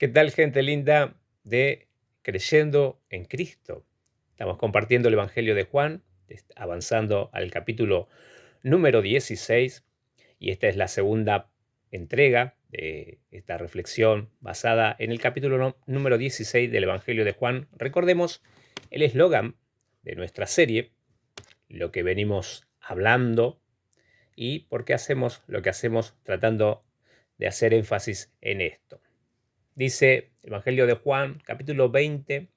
¿Qué tal, gente linda de Creyendo en Cristo? Estamos compartiendo el Evangelio de Juan, avanzando al capítulo número 16, y esta es la segunda entrega de esta reflexión basada en el capítulo número 16 del Evangelio de Juan. Recordemos el eslogan de nuestra serie, lo que venimos hablando y por qué hacemos lo que hacemos, tratando de hacer énfasis en esto. Dice Evangelio de Juan, capítulo 20,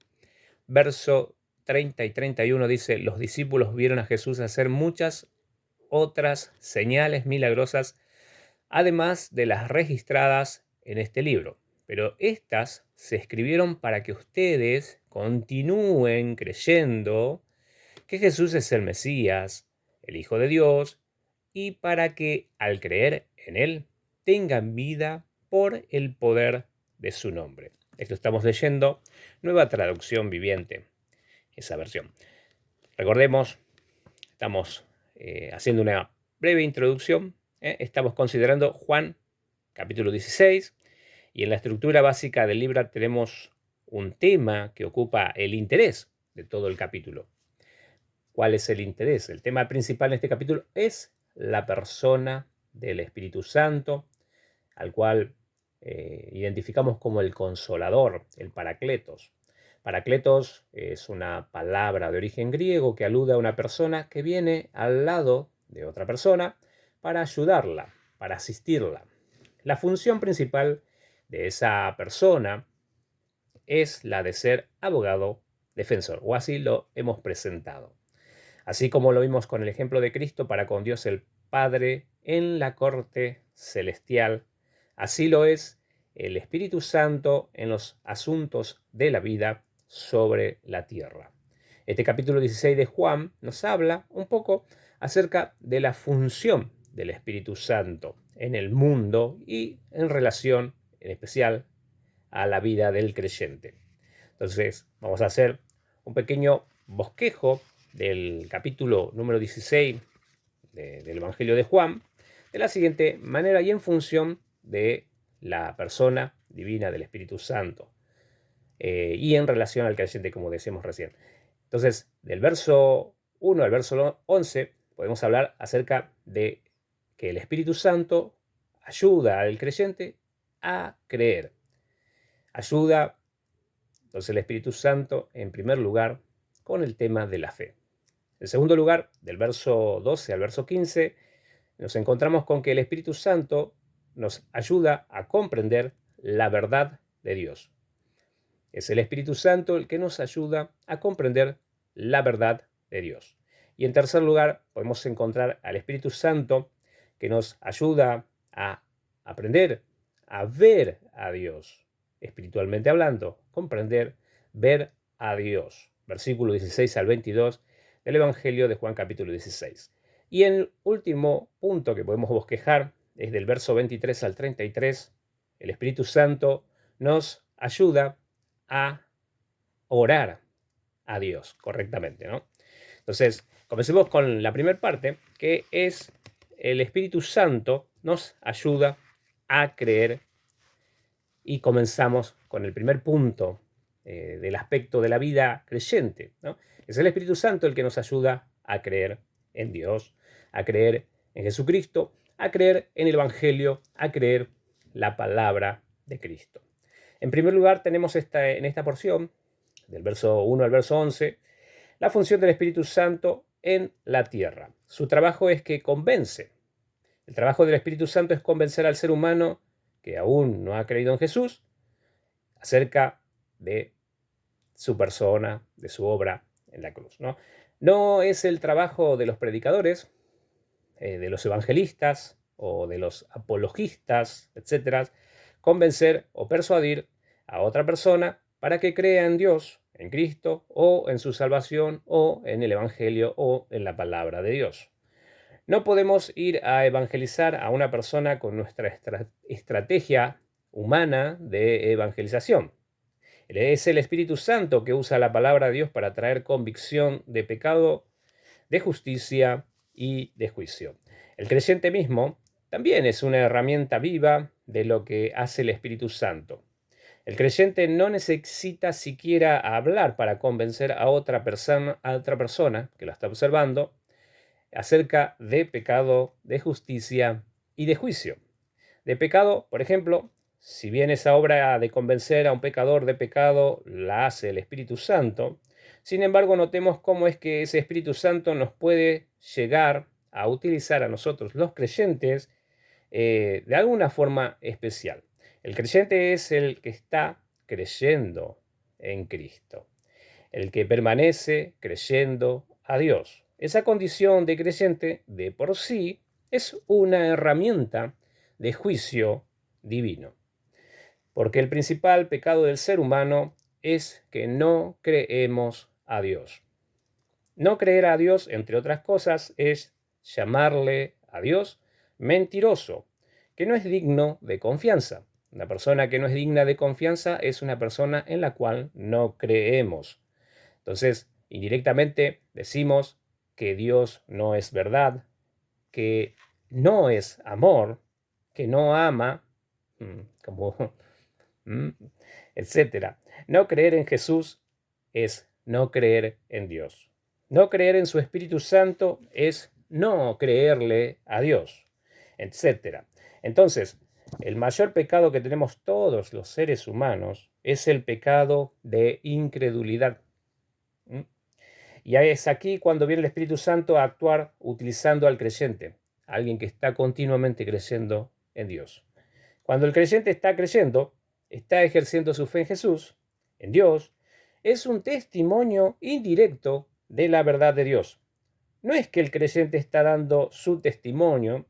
verso 30 y 31, dice: los discípulos vieron a Jesús hacer muchas otras señales milagrosas, además de las registradas en este libro. Pero estas se escribieron para que ustedes continúen creyendo que Jesús es el Mesías, el Hijo de Dios, y para que al creer en Él tengan vida por el poder de su nombre. Esto estamos leyendo, Nueva Traducción Viviente, esa versión. Recordemos, estamos haciendo una breve introducción. Estamos considerando Juan, capítulo 16, y en la estructura básica del libro tenemos un tema que ocupa el interés de todo el capítulo. ¿Cuál es el interés? El tema principal en este capítulo es la persona del Espíritu Santo, al cual identificamos como el Consolador, el Paracletos. Paracletos es una palabra de origen griego que alude a una persona que viene al lado de otra persona para ayudarla, para asistirla. La función principal de esa persona es la de ser abogado defensor, o así lo hemos presentado. Así como lo vimos con el ejemplo de Cristo para con Dios el Padre en la corte celestial, así lo es el Espíritu Santo en los asuntos de la vida sobre la tierra. Este capítulo 16 de Juan nos habla un poco acerca de la función del Espíritu Santo en el mundo y en relación en especial a la vida del creyente. Entonces vamos a hacer un pequeño bosquejo del capítulo número 16 del Evangelio de Juan, de la siguiente manera y en función de la persona divina del Espíritu Santo y en relación al creyente, como decíamos recién. Entonces, del verso 1 al verso 11 podemos hablar acerca de que el Espíritu Santo ayuda al creyente a creer. Ayuda, entonces, el Espíritu Santo, en primer lugar, con el tema de la fe. En segundo lugar, del verso 12 al verso 15, nos encontramos con que el Espíritu Santo nos ayuda a comprender la verdad de Dios. Es el Espíritu Santo el que nos ayuda a comprender la verdad de Dios. Y en tercer lugar, podemos encontrar al Espíritu Santo que nos ayuda a aprender a ver a Dios, espiritualmente hablando, comprender, ver a Dios. Versículo 16 al 22 del Evangelio de Juan capítulo 16. Y el último punto que podemos bosquejar es del verso 23 al 33. El Espíritu Santo nos ayuda a orar a Dios correctamente, ¿no? Entonces, comencemos con la primera parte, que es el Espíritu Santo nos ayuda a creer, y comenzamos con el primer punto del aspecto de la vida creyente, ¿no? Es el Espíritu Santo el que nos ayuda a creer en Dios, a creer en Jesucristo, a creer en el Evangelio, a creer la palabra de Cristo. En primer lugar, tenemos en esta porción, del verso 1 al verso 11, la función del Espíritu Santo en la tierra. Su trabajo es que convence. El trabajo del Espíritu Santo es convencer al ser humano que aún no ha creído en Jesús acerca de su persona, de su obra en la cruz, ¿no? No es el trabajo de los predicadores, de los evangelistas o de los apologistas, etcétera, convencer o persuadir a otra persona para que crea en Dios, en Cristo, o en su salvación, o en el Evangelio, o en la palabra de Dios. No podemos ir a evangelizar a una persona con nuestra estrategia humana de evangelización. Es el Espíritu Santo que usa la palabra de Dios para traer convicción de pecado, de justicia y de juicio. El creyente mismo también es una herramienta viva de lo que hace el Espíritu Santo. El creyente no necesita siquiera hablar para convencer a otra persona que lo está observando acerca de pecado, de justicia y de juicio. De pecado, por ejemplo, si bien esa obra de convencer a un pecador de pecado la hace el Espíritu Santo, sin embargo notemos cómo es que ese Espíritu Santo nos puede llegar a utilizar a nosotros los creyentes de alguna forma especial. El creyente es el que está creyendo en Cristo, el que permanece creyendo a Dios. Esa condición de creyente de por sí es una herramienta de juicio divino, porque el principal pecado del ser humano es que no creemos a Dios. No creer a Dios, entre otras cosas, es llamarle a Dios mentiroso, que no es digno de confianza. Una persona que no es digna de confianza es una persona en la cual no creemos. Entonces, indirectamente decimos que Dios no es verdad, que no es amor, que no ama, como, mm, etcétera. No creer en Jesús es no creer en Dios. No creer en su Espíritu Santo es no creerle a Dios, etcétera. Entonces, el mayor pecado que tenemos todos los seres humanos es el pecado de incredulidad. ¿Mm? Y es aquí cuando viene el Espíritu Santo a actuar utilizando al creyente, alguien que está continuamente creyendo en Dios. Cuando el creyente está creyendo, está ejerciendo su fe en Jesús, en Dios, es un testimonio indirecto de la verdad de Dios. No es que el creyente está dando su testimonio,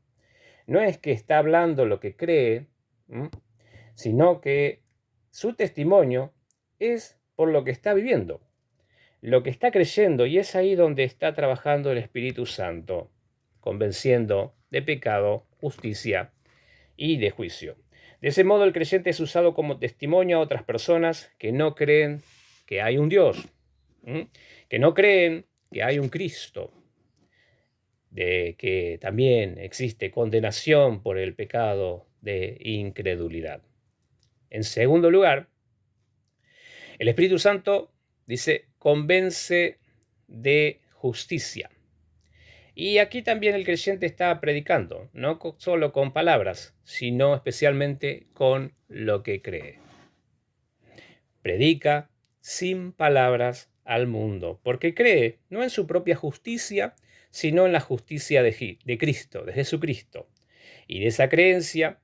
no es que está hablando lo que cree, sino que su testimonio es por lo que está viviendo, lo que está creyendo, y es ahí donde está trabajando el Espíritu Santo, convenciendo de pecado, justicia y de juicio. De ese modo, el creyente es usado como testimonio a otras personas que no creen que hay un Dios, que no creen que hay un Cristo, de que también existe condenación por el pecado de incredulidad. En segundo lugar, el Espíritu Santo dice, convence de justicia. Y aquí también el creyente está predicando, no solo con palabras, sino especialmente con lo que cree. Predica sin palabras al mundo, porque cree no en su propia justicia, sino en la justicia de Cristo, de Jesucristo. Y de esa creencia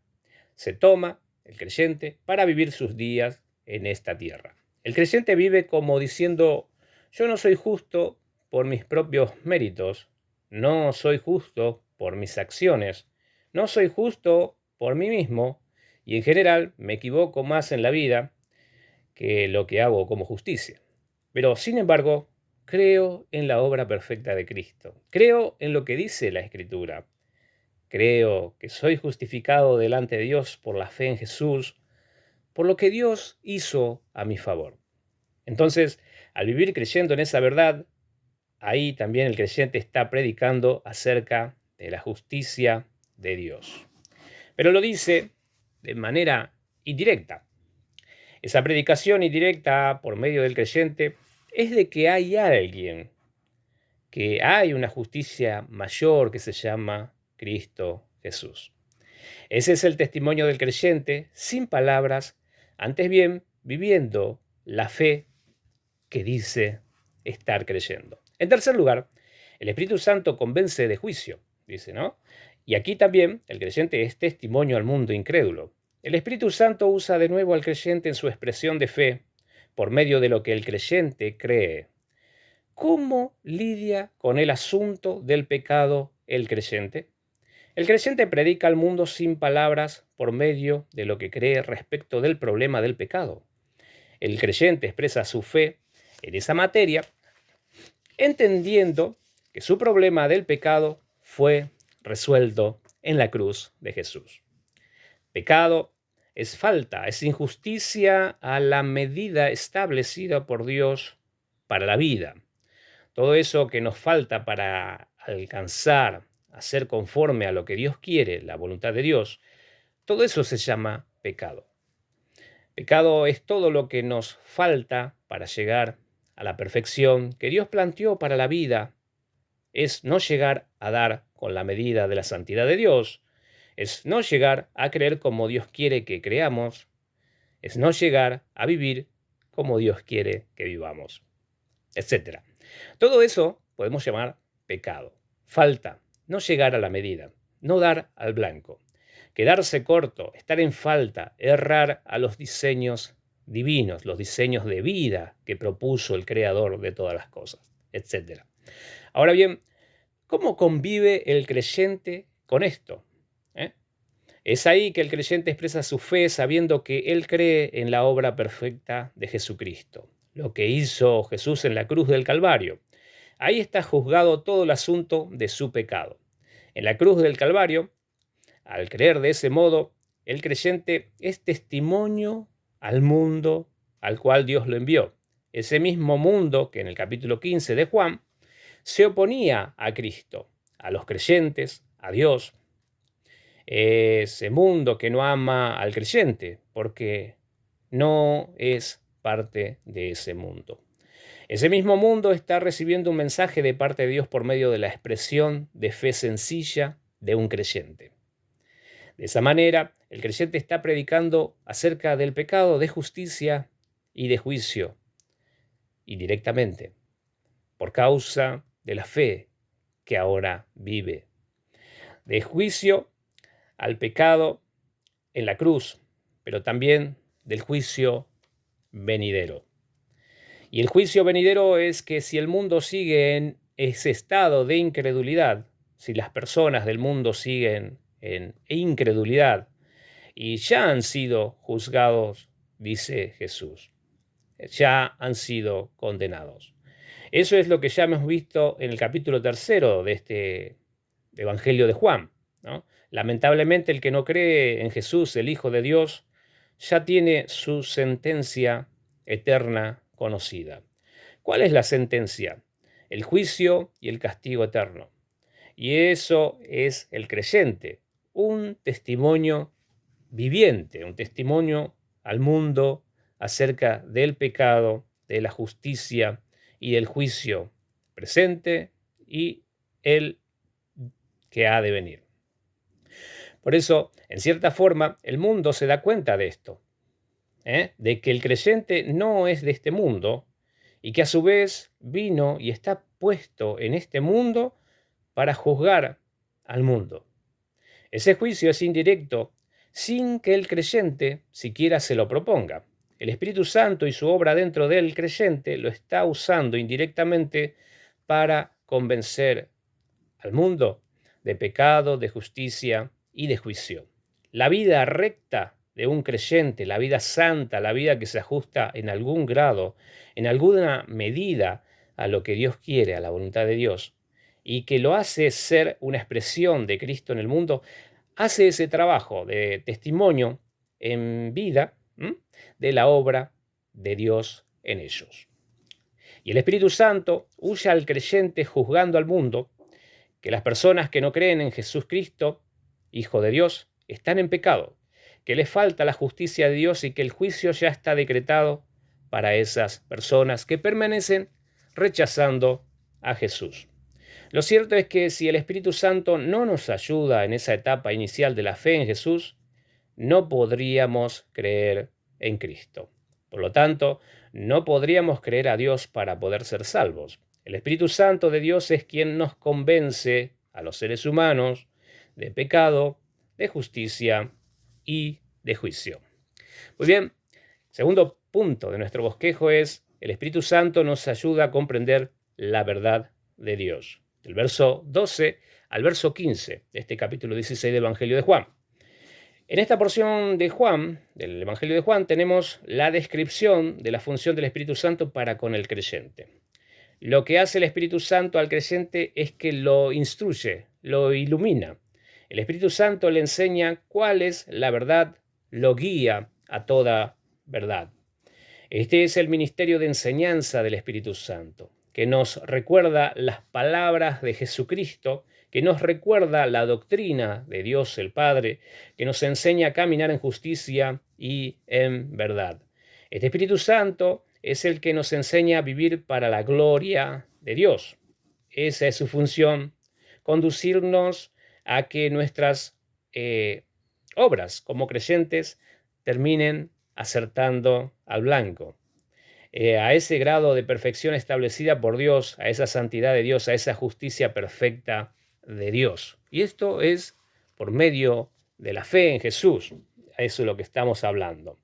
se toma el creyente para vivir sus días en esta tierra. El creyente vive como diciendo, yo no soy justo por mis propios méritos, no soy justo por mis acciones, no soy justo por mí mismo, y en general me equivoco más en la vida que lo que hago como justicia. Pero, sin embargo, creo en la obra perfecta de Cristo. Creo en lo que dice la Escritura. Creo que soy justificado delante de Dios por la fe en Jesús, por lo que Dios hizo a mi favor. Entonces, al vivir creyendo en esa verdad, ahí también el creyente está predicando acerca de la justicia de Dios. Pero lo dice de manera indirecta. Esa predicación indirecta por medio del creyente es de que hay alguien, que hay una justicia mayor que se llama Cristo Jesús. Ese es el testimonio del creyente, sin palabras, antes bien viviendo la fe que dice estar creyendo. En tercer lugar, el Espíritu Santo convence de juicio, dice, ¿no? Y aquí también el creyente es testimonio al mundo incrédulo. El Espíritu Santo usa de nuevo al creyente en su expresión de fe por medio de lo que el creyente cree. ¿Cómo lidia con el asunto del pecado el creyente? El creyente predica al mundo sin palabras por medio de lo que cree respecto del problema del pecado. El creyente expresa su fe en esa materia, entendiendo que su problema del pecado fue resuelto en la cruz de Jesús. Pecado es falta, es injusticia a la medida establecida por Dios para la vida. Todo eso que nos falta para alcanzar a ser conforme a lo que Dios quiere, la voluntad de Dios, todo eso se llama pecado. Pecado es todo lo que nos falta para llegar a la perfección que Dios planteó para la vida. Es no llegar a dar con la medida de la santidad de Dios. Es no llegar a creer como Dios quiere que creamos. Es no llegar a vivir como Dios quiere que vivamos, etcétera. Todo eso podemos llamar pecado. Falta, no llegar a la medida, no dar al blanco, quedarse corto, estar en falta, errar a los diseños divinos, los diseños de vida que propuso el Creador de todas las cosas, etcétera. Ahora bien, ¿cómo convive el creyente con esto? Es ahí que el creyente expresa su fe sabiendo que él cree en la obra perfecta de Jesucristo, lo que hizo Jesús en la cruz del Calvario. Ahí está juzgado todo el asunto de su pecado. En la cruz del Calvario, al creer de ese modo, el creyente es testimonio al mundo al cual Dios lo envió. Ese mismo mundo que en el capítulo 15 de Juan se oponía a Cristo, a los creyentes, a Dios. Ese mundo que no ama al creyente, porque no es parte de ese mundo. Ese mismo mundo está recibiendo un mensaje de parte de Dios por medio de la expresión de fe sencilla de un creyente. De esa manera, el creyente está predicando acerca del pecado, de justicia y de juicio, indirectamente, por causa de la fe que ahora vive. De juicio al pecado en la cruz, pero también del juicio venidero. Y el juicio venidero es que si el mundo sigue en ese estado de incredulidad, si las personas del mundo siguen en incredulidad y ya han sido juzgados, dice Jesús, ya han sido condenados. Eso es lo que ya hemos visto en el capítulo 3 de este Evangelio de Juan, ¿no? Lamentablemente el que no cree en Jesús, el Hijo de Dios, ya tiene su sentencia eterna conocida. ¿Cuál es la sentencia? El juicio y el castigo eterno. Y eso es el creyente, un testimonio viviente, un testimonio al mundo acerca del pecado, de la justicia y del juicio presente y el que ha de venir. Por eso, en cierta forma, el mundo se da cuenta de esto, de que el creyente no es de este mundo y que a su vez vino y está puesto en este mundo para juzgar al mundo. Ese juicio es indirecto sin que el creyente siquiera se lo proponga. El Espíritu Santo y su obra dentro del creyente lo está usando indirectamente para convencer al mundo de pecado, de justicia y de juicio. La vida recta de un creyente, la vida santa, la vida que se ajusta en algún grado, en alguna medida a lo que Dios quiere, a la voluntad de Dios, y que lo hace ser una expresión de Cristo en el mundo, hace ese trabajo de testimonio en vida de la obra de Dios en ellos. Y el Espíritu Santo huye al creyente juzgando al mundo que las personas que no creen en Jesucristo, Hijo de Dios, están en pecado, que les falta la justicia de Dios y que el juicio ya está decretado para esas personas que permanecen rechazando a Jesús. Lo cierto es que si el Espíritu Santo no nos ayuda en esa etapa inicial de la fe en Jesús, no podríamos creer en Cristo. Por lo tanto, no podríamos creer a Dios para poder ser salvos. El Espíritu Santo de Dios es quien nos convence a los seres humanos de pecado, de justicia y de juicio. Muy bien, segundo punto de nuestro bosquejo es: el Espíritu Santo nos ayuda a comprender la verdad de Dios. Del verso 12 al verso 15 de este capítulo 16 del Evangelio de Juan. En esta porción de Juan, del Evangelio de Juan, tenemos la descripción de la función del Espíritu Santo para con el creyente. Lo que hace el Espíritu Santo al creyente es que lo instruye, lo ilumina. El Espíritu Santo le enseña cuál es la verdad, lo guía a toda verdad. Este es el ministerio de enseñanza del Espíritu Santo, que nos recuerda las palabras de Jesucristo que nos recuerda la doctrina de Dios el Padre, que nos enseña a caminar en justicia y en verdad. Este Espíritu Santo es el que nos enseña a vivir para la gloria de Dios. Esa es su función, conducirnos a que nuestras obras como creyentes terminen acertando al blanco. A ese grado de perfección establecida por Dios, a esa santidad de Dios, a esa justicia perfecta de Dios. Y esto es por medio de la fe en Jesús. Eso es lo que estamos hablando.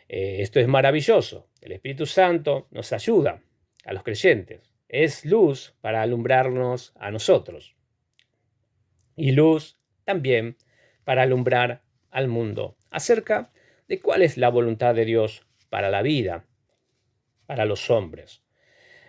Esto es maravilloso. El Espíritu Santo nos ayuda a los creyentes. Es luz para alumbrarnos a nosotros. Y luz también para alumbrar al mundo acerca de cuál es la voluntad de Dios para la vida, para los hombres.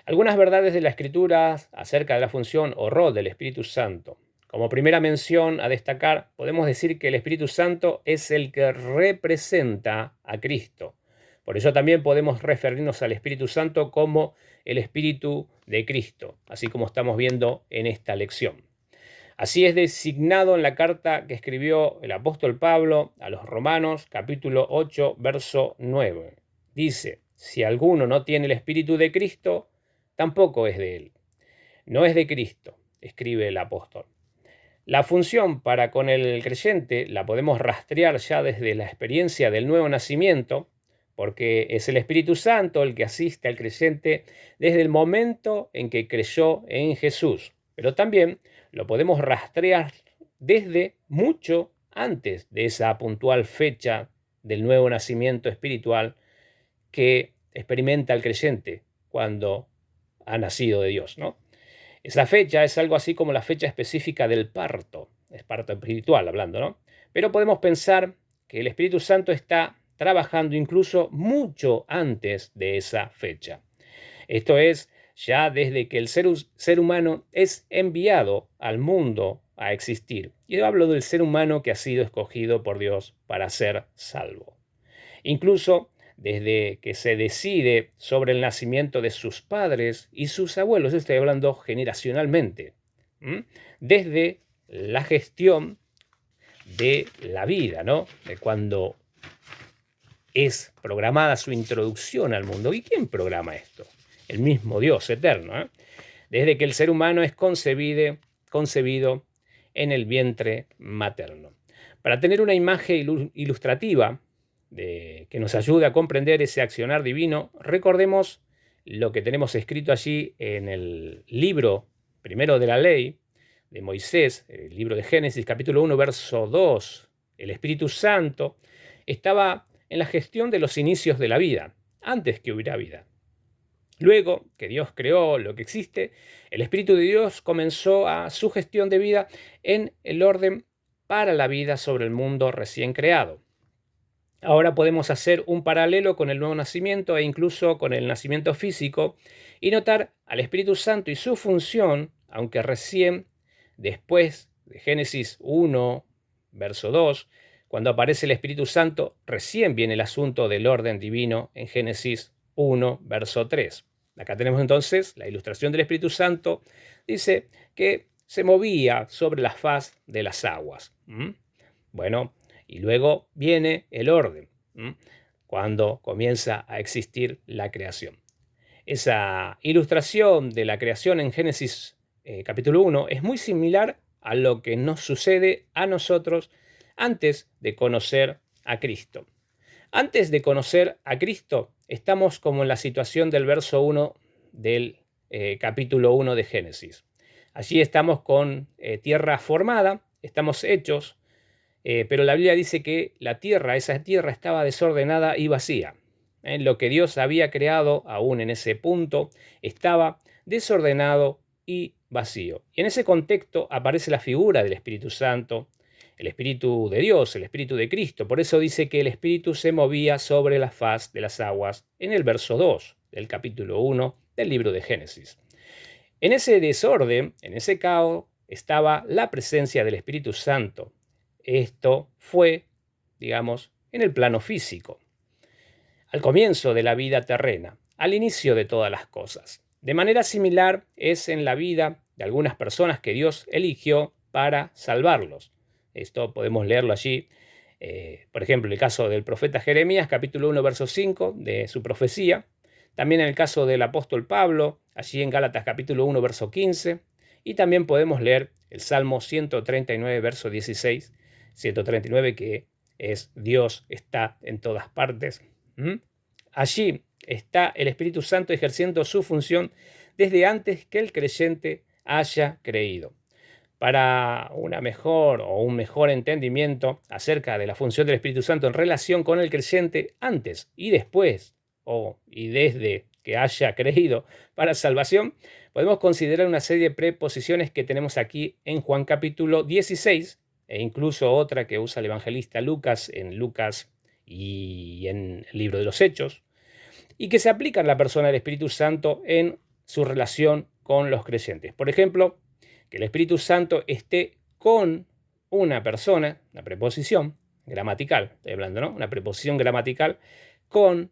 Algunas verdades de la Escritura acerca de la función o rol del Espíritu Santo. Como primera mención a destacar, podemos decir que el Espíritu Santo es el que representa a Cristo. Por eso también podemos referirnos al Espíritu Santo como el Espíritu de Cristo, así como estamos viendo en esta lección. Así es designado en la carta que escribió el apóstol Pablo a los Romanos, capítulo 8, verso 9. Dice: si alguno no tiene el Espíritu de Cristo, tampoco es de él. No es de Cristo, escribe el apóstol. La función para con el creyente la podemos rastrear ya desde la experiencia del nuevo nacimiento, porque es el Espíritu Santo el que asiste al creyente desde el momento en que creyó en Jesús. Pero también lo podemos rastrear desde mucho antes de esa puntual fecha del nuevo nacimiento espiritual que experimenta el creyente cuando ha nacido de Dios, ¿no? Esa fecha es algo así como la fecha específica del parto, es parto espiritual hablando, ¿no? Pero podemos pensar que el Espíritu Santo está trabajando incluso mucho antes de esa fecha. Esto es, ya desde que el ser humano es enviado al mundo a existir. Y yo hablo del ser humano que ha sido escogido por Dios para ser salvo. Incluso desde que se decide sobre el nacimiento de sus padres y sus abuelos, estoy hablando generacionalmente, desde la gestión de la vida, ¿no? De cuando es programada su introducción al mundo. ¿Y quién programa esto? El mismo Dios eterno, ¿eh? Desde que el ser humano es concebido en el vientre materno. Para tener una imagen ilustrativa que nos ayude a comprender ese accionar divino, recordemos lo que tenemos escrito allí en el libro primero de la ley de Moisés, el libro de Génesis, capítulo 1, verso 2. El Espíritu Santo estaba en la gestión de los inicios de la vida, antes que hubiera vida. Luego que Dios creó lo que existe, el Espíritu de Dios comenzó a su gestión de vida en el orden para la vida sobre el mundo recién creado. Ahora podemos hacer un paralelo con el nuevo nacimiento e incluso con el nacimiento físico y notar al Espíritu Santo y su función, aunque recién después de Génesis 1, verso 2, cuando aparece el Espíritu Santo, recién viene el asunto del orden divino en Génesis 1, verso 3. Acá tenemos entonces la ilustración del Espíritu Santo. Dice que se movía sobre la faz de las aguas. Bueno, y luego viene el orden, cuando comienza a existir la creación. Esa ilustración de la creación en Génesis capítulo 1 es muy similar a lo que nos sucede a nosotros antes de conocer a Cristo. Antes de conocer a Cristo, estamos como en la situación del verso 1 del capítulo 1 de Génesis. Allí estamos con tierra formada, estamos hechos, pero la Biblia dice que esa tierra estaba desordenada y vacía. Lo que Dios había creado, aún en ese punto, estaba desordenado y vacío. Y en ese contexto aparece la figura del Espíritu Santo, el Espíritu de Dios, el Espíritu de Cristo. Por eso dice que el Espíritu se movía sobre la faz de las aguas en el verso 2 del capítulo 1 del libro de Génesis. En ese desorden, en ese caos, estaba la presencia del Espíritu Santo. Esto fue, digamos, en el plano físico, al comienzo de la vida terrena, al inicio de todas las cosas. De manera similar es en la vida de algunas personas que Dios eligió para salvarlos. Esto podemos leerlo allí, por ejemplo, en el caso del profeta Jeremías, capítulo 1, verso 5, de su profecía. También en el caso del apóstol Pablo, allí en Gálatas capítulo 1, verso 15. Y también podemos leer el Salmo 139, verso 16, 139, que es Dios está en todas partes. Allí está el Espíritu Santo ejerciendo su función desde antes que el creyente haya creído. Para una mejor o un mejor entendimiento acerca de la función del Espíritu Santo en relación con el creyente antes y después, y desde que haya creído para salvación, podemos considerar una serie de preposiciones que tenemos aquí en Juan capítulo 16, e incluso otra que usa el evangelista Lucas en Lucas y en el libro de los Hechos, y que se aplican a la persona del Espíritu Santo en su relación con los creyentes. Por ejemplo, que el Espíritu Santo esté con una persona, una preposición gramatical, estoy hablando, ¿no? Una preposición gramatical con,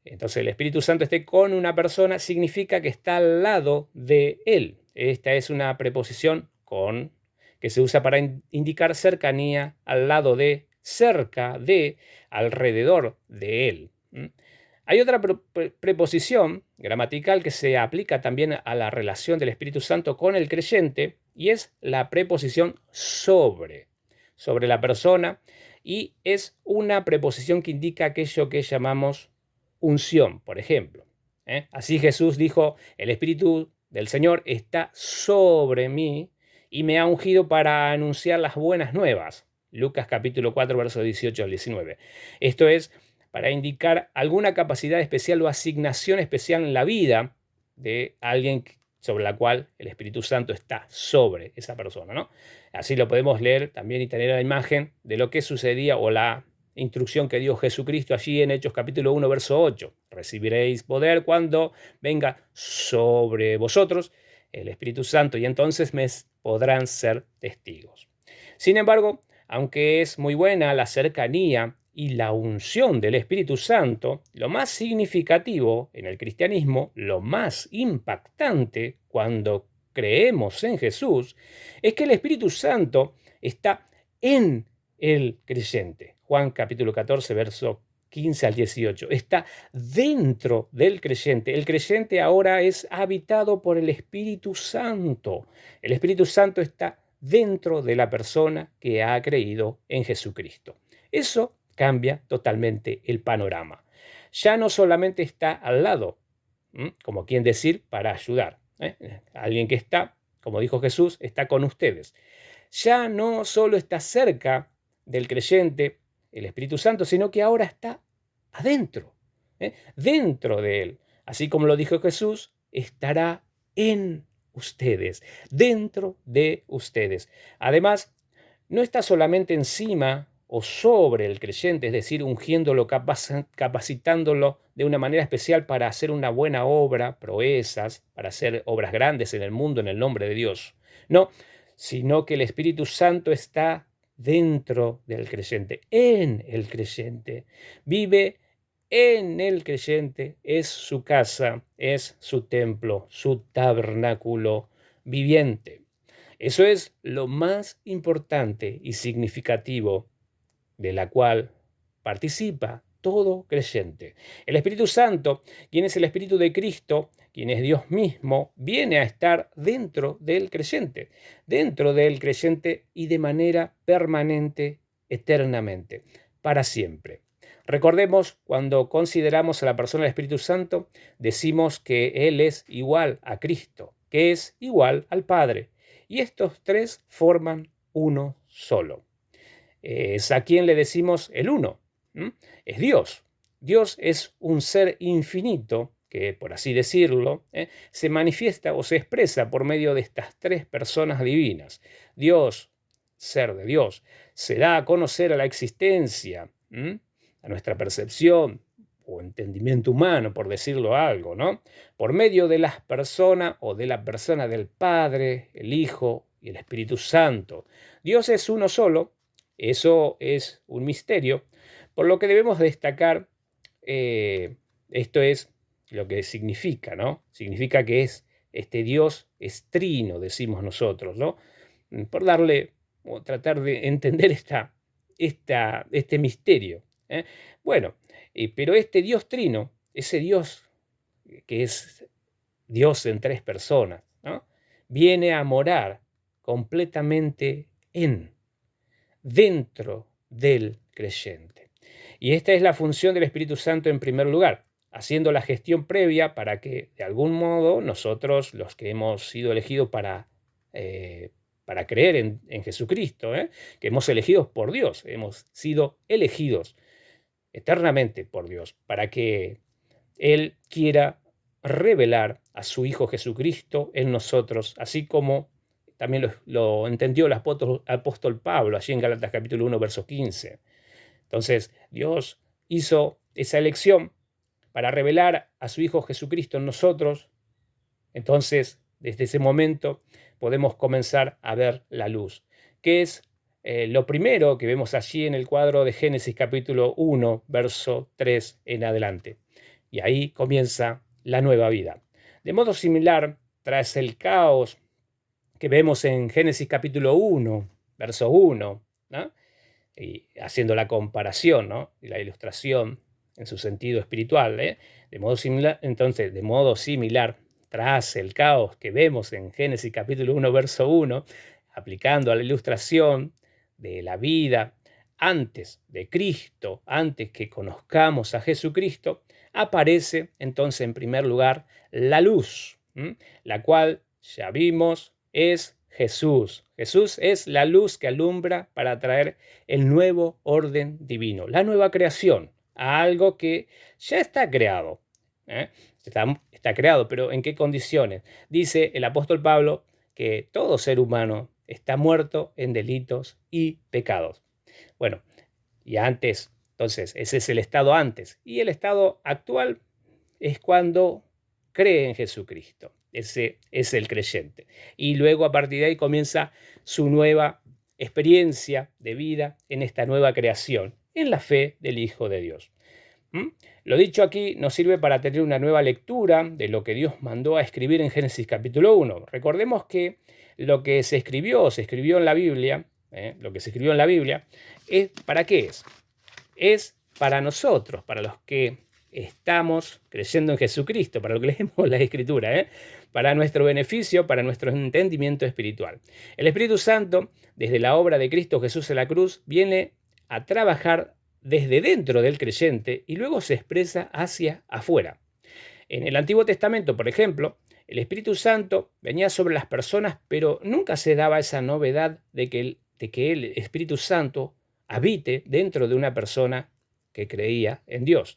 entonces el Espíritu Santo esté con una persona significa que está al lado de él. Esta es una preposición con, que se usa para indicar cercanía, al lado de, cerca de, alrededor de él. Hay otra preposición gramatical que se aplica también a la relación del Espíritu Santo con el creyente, y es la preposición sobre la persona, y es una preposición que indica aquello que llamamos unción, por ejemplo. Así Jesús dijo: el Espíritu del Señor está sobre mí y me ha ungido para anunciar las buenas nuevas. Lucas capítulo 4, versos 18 al 19. Esto es para indicar alguna capacidad especial o asignación especial en la vida de alguien sobre la cual el Espíritu Santo está sobre esa persona, ¿no? Así lo podemos leer también y tener la imagen de lo que sucedía, o la instrucción que dio Jesucristo allí en Hechos capítulo 1, verso 8. Recibiréis poder cuando venga sobre vosotros el Espíritu Santo, y entonces me podrán ser testigos. Sin embargo, aunque es muy buena la cercanía y la unción del Espíritu Santo, lo más significativo en el cristianismo, lo más impactante cuando creemos en Jesús, es que el Espíritu Santo está en el creyente. Juan capítulo 14, verso 15 al 18. Está dentro del creyente. El creyente ahora es habitado por el Espíritu Santo. El Espíritu Santo está dentro de la persona que ha creído en Jesucristo. Eso cambia totalmente el panorama. Ya no solamente está al lado, como quien decir, para ayudar. Alguien que está, como dijo Jesús, está con ustedes. Ya no solo está cerca del creyente el Espíritu Santo, sino que ahora está adentro, dentro de él. Así como lo dijo Jesús, estará en ustedes, dentro de ustedes. Además, no está solamente encima o sobre el creyente, es decir, ungiéndolo, capacitándolo de una manera especial para hacer una buena obra, proezas, para hacer obras grandes en el mundo en el nombre de Dios. No, sino que el Espíritu Santo está dentro del creyente, en el creyente. Vive en el creyente, es su casa, es su templo, su tabernáculo viviente. Eso es lo más importante y significativo, de la cual participa todo creyente. El Espíritu Santo, quien es el Espíritu de Cristo, quien es Dios mismo, viene a estar dentro del creyente y de manera permanente, eternamente, para siempre. Recordemos, cuando consideramos a la persona del Espíritu Santo, decimos que Él es igual a Cristo, que es igual al Padre. Y estos tres forman uno solo. Es a quien le decimos el uno. Es Dios. Dios es un ser infinito que, por así decirlo, se manifiesta o se expresa por medio de estas tres personas divinas. Dios, ser de Dios, se da a conocer a la existencia, a nuestra percepción o entendimiento humano, por decirlo algo, ¿no? Por medio de las personas o de la persona del Padre, el Hijo y el Espíritu Santo. Dios es uno solo. Eso es un misterio, por lo que debemos destacar, esto es lo que significa, ¿no? Significa que es este Dios es trino, decimos nosotros, ¿no? Por darle o tratar de entender este misterio. ¿Eh? Bueno, pero este Dios trino, ese Dios que es Dios en tres personas, ¿no? Viene a morar completamente dentro del creyente. Y esta es la función del Espíritu Santo en primer lugar, haciendo la gestión previa para que de algún modo nosotros, los que hemos sido elegidos para creer en Jesucristo, que hemos elegidos por Dios, hemos sido elegidos eternamente por Dios, para que Él quiera revelar a su Hijo Jesucristo en nosotros, así como también lo entendió el apóstol Pablo, allí en Gálatas capítulo 1, verso 15. Entonces, Dios hizo esa elección para revelar a su Hijo Jesucristo en nosotros. Entonces, desde ese momento podemos comenzar a ver la luz, que es lo primero que vemos allí en el cuadro de Génesis capítulo 1, verso 3 en adelante. Y ahí comienza la nueva vida. De modo similar, tras el caos que vemos en Génesis capítulo 1, verso 1, ¿no? Y haciendo la comparación, ¿no? Y la ilustración en su sentido espiritual, de modo similar, entonces, de modo similar, tras el caos que vemos en Génesis capítulo 1, verso 1, aplicando a la ilustración de la vida antes de Cristo, antes que conozcamos a Jesucristo, aparece entonces en primer lugar la luz, la cual ya vimos es Jesús. Jesús es la luz que alumbra para traer el nuevo orden divino, la nueva creación, a algo que ya está creado. Está creado, pero ¿en qué condiciones? Dice el apóstol Pablo que todo ser humano está muerto en delitos y pecados. Bueno, y antes, entonces, ese es el estado antes. Y el estado actual es cuando cree en Jesucristo. Ese es el creyente. Y luego a partir de ahí comienza su nueva experiencia de vida en esta nueva creación, en la fe del Hijo de Dios. Lo dicho aquí nos sirve para tener una nueva lectura de lo que Dios mandó a escribir en Génesis capítulo 1. Recordemos que lo que se escribió en la Biblia, ¿para qué es? Es para nosotros, para los que estamos creyendo en Jesucristo, para lo que leemos la Escritura, para nuestro beneficio, para nuestro entendimiento espiritual. El Espíritu Santo, desde la obra de Cristo Jesús en la cruz, viene a trabajar desde dentro del creyente y luego se expresa hacia afuera. En el Antiguo Testamento, por ejemplo, el Espíritu Santo venía sobre las personas, pero nunca se daba esa novedad de que el Espíritu Santo habite dentro de una persona que creía en Dios.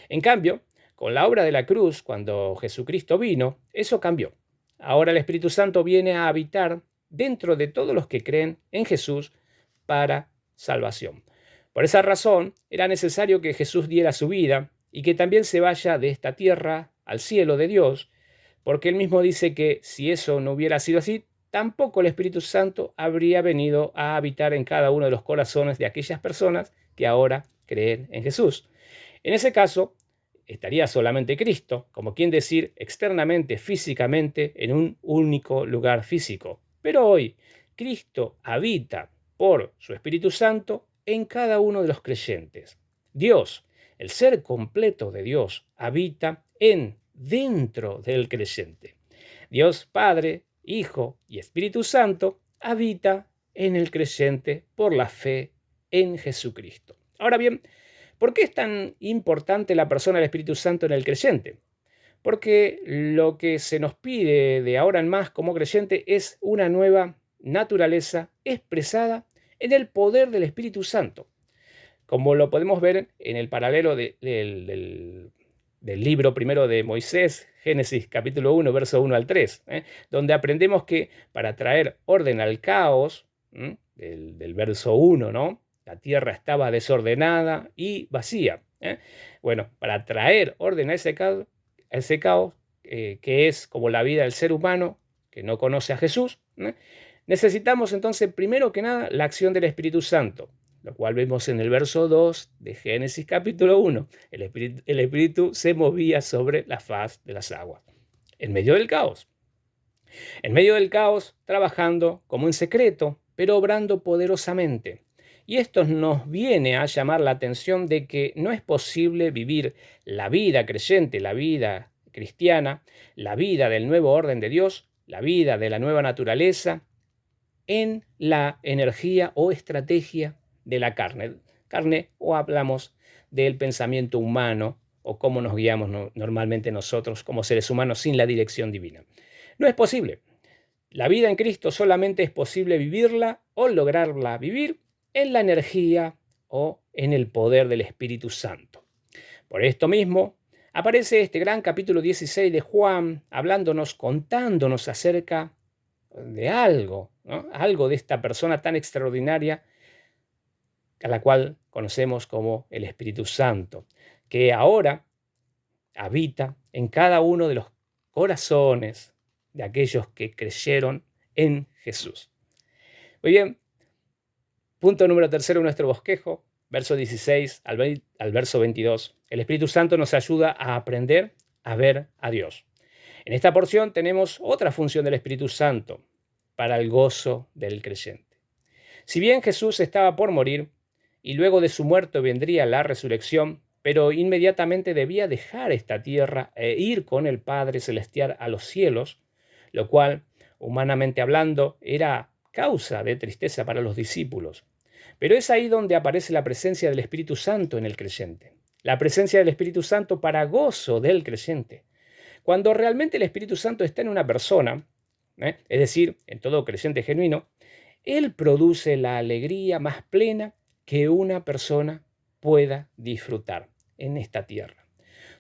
En cambio, con la obra de la cruz, cuando Jesucristo vino, eso cambió. Ahora el Espíritu Santo viene a habitar dentro de todos los que creen en Jesús para salvación. Por esa razón, era necesario que Jesús diera su vida y que también se vaya de esta tierra al cielo de Dios, porque él mismo dice que si eso no hubiera sido así, tampoco el Espíritu Santo habría venido a habitar en cada uno de los corazones de aquellas personas que ahora creen en Jesús. En ese caso, estaría solamente Cristo, como quien decir, externamente, físicamente, en un único lugar físico. Pero hoy, Cristo habita por su Espíritu Santo en cada uno de los creyentes. Dios, el ser completo de Dios, habita dentro del creyente. Dios Padre, Hijo y Espíritu Santo habita en el creyente por la fe en Jesucristo. Ahora bien, ¿por qué es tan importante la persona del Espíritu Santo en el creyente? Porque lo que se nos pide de ahora en más como creyente es una nueva naturaleza expresada en el poder del Espíritu Santo, como lo podemos ver en el paralelo del libro primero de Moisés, Génesis capítulo 1, verso 1 al 3, donde aprendemos que para traer orden al caos, del verso 1, ¿no? La tierra estaba desordenada y vacía. Bueno, para traer orden a ese caos, que es como la vida del ser humano que no conoce a Jesús, necesitamos entonces, primero que nada, la acción del Espíritu Santo, lo cual vemos en el verso 2 de Génesis capítulo 1. El Espíritu se movía sobre la faz de las aguas, en medio del caos. En medio del caos, trabajando como en secreto, pero obrando poderosamente. Y esto nos viene a llamar la atención de que no es posible vivir la vida creyente, la vida cristiana, la vida del nuevo orden de Dios, la vida de la nueva naturaleza, en la energía o estrategia de la carne. Carne o hablamos del pensamiento humano o cómo nos guiamos normalmente nosotros como seres humanos sin la dirección divina. No es posible. La vida en Cristo solamente es posible vivirla o lograrla vivir en la energía o en el poder del Espíritu Santo. Por esto mismo, aparece este gran capítulo 16 de Juan, hablándonos, contándonos acerca de algo, ¿no? Algo de esta persona tan extraordinaria a la cual conocemos como el Espíritu Santo, que ahora habita en cada uno de los corazones de aquellos que creyeron en Jesús. Muy bien, punto número tercero de nuestro bosquejo, verso 16 al verso 22. El Espíritu Santo nos ayuda a aprender a ver a Dios. En esta porción tenemos otra función del Espíritu Santo para el gozo del creyente. Si bien Jesús estaba por morir y luego de su muerte vendría la resurrección, pero inmediatamente debía dejar esta tierra e ir con el Padre Celestial a los cielos, lo cual, humanamente hablando, era causa de tristeza para los discípulos. Pero es ahí donde aparece la presencia del Espíritu Santo en el creyente. La presencia del Espíritu Santo para gozo del creyente. Cuando realmente el Espíritu Santo está en una persona, es decir, en todo creyente genuino, Él produce la alegría más plena que una persona pueda disfrutar en esta tierra.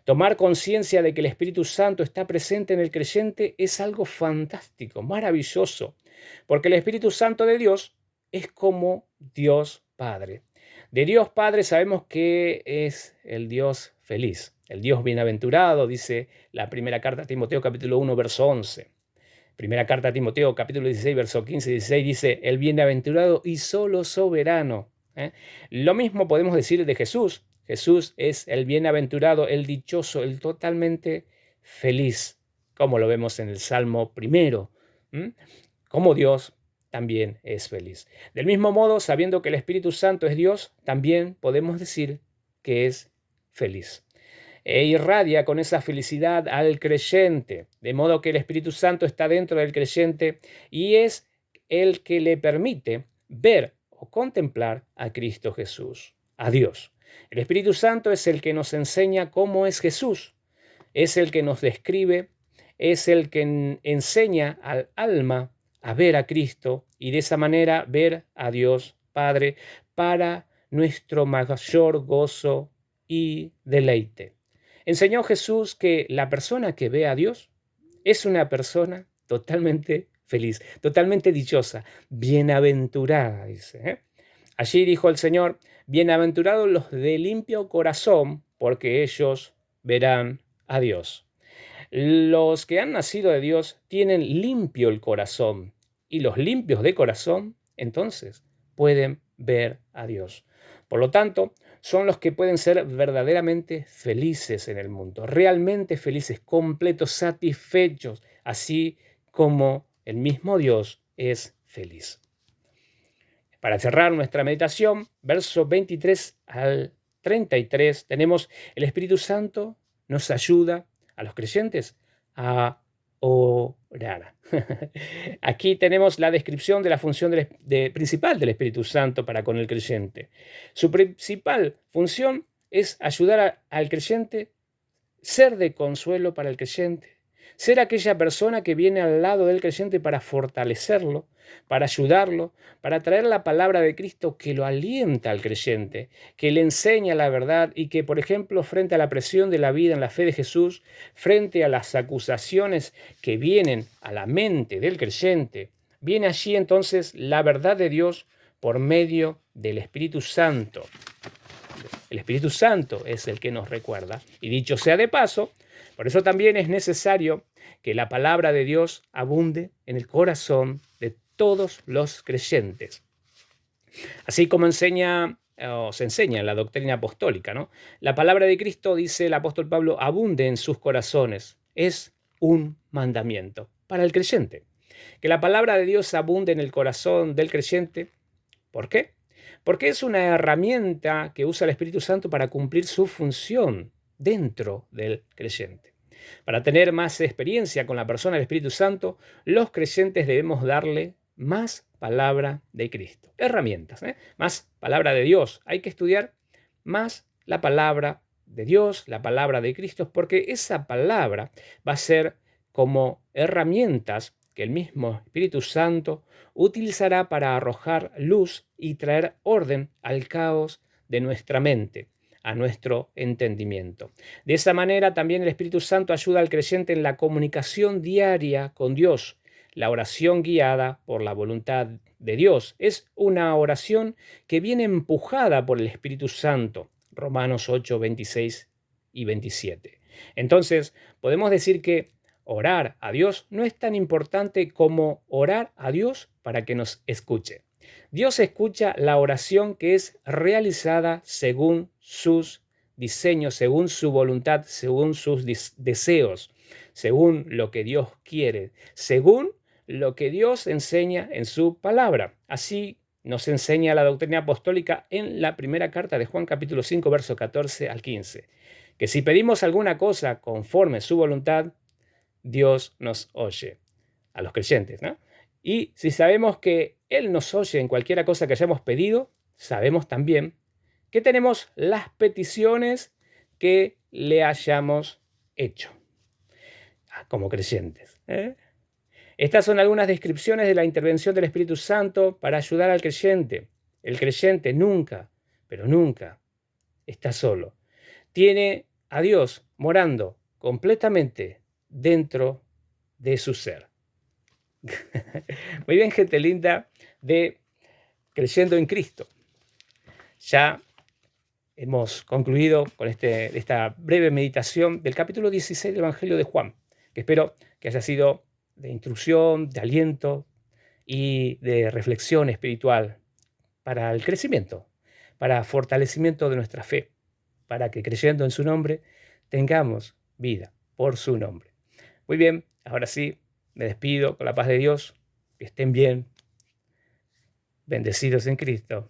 Tomar conciencia de que el Espíritu Santo está presente en el creyente es algo fantástico, maravilloso, porque el Espíritu Santo de Dios es como Dios Padre. De Dios Padre sabemos que es el Dios feliz, el Dios bienaventurado, dice la primera carta a Timoteo capítulo 1, verso 11. Primera carta a Timoteo capítulo 16, verso 15 y 16 dice, el bienaventurado y solo soberano. Lo mismo podemos decir de Jesús. Jesús es el bienaventurado, el dichoso, el totalmente feliz, como lo vemos en el Salmo primero. Como Dios también es feliz. Del mismo modo, sabiendo que el Espíritu Santo es Dios, también podemos decir que es feliz. E irradia con esa felicidad al creyente, de modo que el Espíritu Santo está dentro del creyente y es el que le permite ver o contemplar a Cristo Jesús, a Dios. El Espíritu Santo es el que nos enseña cómo es Jesús, es el que nos describe, es el que enseña al alma a ver a Cristo y de esa manera ver a Dios Padre para nuestro mayor gozo y deleite. Enseñó Jesús que la persona que ve a Dios es una persona totalmente feliz, totalmente dichosa, bienaventurada, dice. Allí dijo el Señor, bienaventurados los de limpio corazón, porque ellos verán a Dios. Los que han nacido de Dios tienen limpio el corazón, y los limpios de corazón, entonces, pueden ver a Dios. Por lo tanto, son los que pueden ser verdaderamente felices en el mundo, realmente felices, completos, satisfechos, así como el mismo Dios es feliz. Para cerrar nuestra meditación, versos 23 al 33, tenemos el Espíritu Santo nos ayuda a los creyentes a orar. Aquí tenemos la descripción de la función principal del Espíritu Santo para con el creyente. Su principal función es ayudar al creyente, ser de consuelo para el creyente, ser aquella persona que viene al lado del creyente para fortalecerlo, para ayudarlo, para traer la palabra de Cristo que lo alienta al creyente, que le enseña la verdad y que, por ejemplo, frente a la presión de la vida en la fe de Jesús, frente a las acusaciones que vienen a la mente del creyente, viene allí entonces la verdad de Dios por medio del Espíritu Santo. El Espíritu Santo es el que nos recuerda. Y dicho sea de paso, por eso también es necesario que la palabra de Dios abunde en el corazón de todos los creyentes. Así como se enseña en la doctrina apostólica, ¿no? La palabra de Cristo, dice el apóstol Pablo, abunde en sus corazones. Es un mandamiento. para el creyente. Que la palabra de Dios abunde en el corazón del creyente. ¿Por qué? Porque es una herramienta que usa el Espíritu Santo para cumplir su función dentro del creyente. Para tener más experiencia con la persona del Espíritu Santo, los creyentes debemos darle más palabra de Cristo. Herramientas, más palabra de Dios. Hay que estudiar más la palabra de Dios, la palabra de Cristo, porque esa palabra va a ser como herramientas que el mismo Espíritu Santo utilizará para arrojar luz y traer orden al caos de nuestra mente, a nuestro entendimiento. De esa manera también el Espíritu Santo ayuda al creyente en la comunicación diaria con Dios. La oración guiada por la voluntad de Dios es una oración que viene empujada por el Espíritu Santo. Romanos 8, 26 y 27. Entonces, podemos decir que orar a Dios no es tan importante como orar a Dios para que nos escuche. Dios escucha la oración que es realizada según sus diseños, según su voluntad, según sus deseos, según lo que Dios quiere, según lo que Dios enseña en su palabra. Así nos enseña la doctrina apostólica en la primera carta de Juan capítulo 5, verso 14 al 15, que si pedimos alguna cosa conforme su voluntad, Dios nos oye, a los creyentes, ¿no? Y si sabemos que Él nos oye en cualquier cosa que hayamos pedido, sabemos también que tenemos las peticiones que le hayamos hecho como creyentes. Estas son algunas descripciones de la intervención del Espíritu Santo para ayudar al creyente. El creyente nunca, pero nunca, está solo. Tiene a Dios morando completamente dentro de su ser. Muy bien, gente linda de Creyendo en Cristo. Ya hemos concluido con esta breve meditación del capítulo 16 del Evangelio de Juan, que espero que haya sido de instrucción, de aliento y de reflexión espiritual para el crecimiento, para fortalecimiento de nuestra fe, para que creyendo en su nombre tengamos vida por su nombre. Muy bien, ahora sí, me despido con la paz de Dios. Que estén bien, bendecidos en Cristo,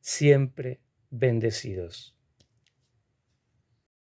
siempre bendecidos.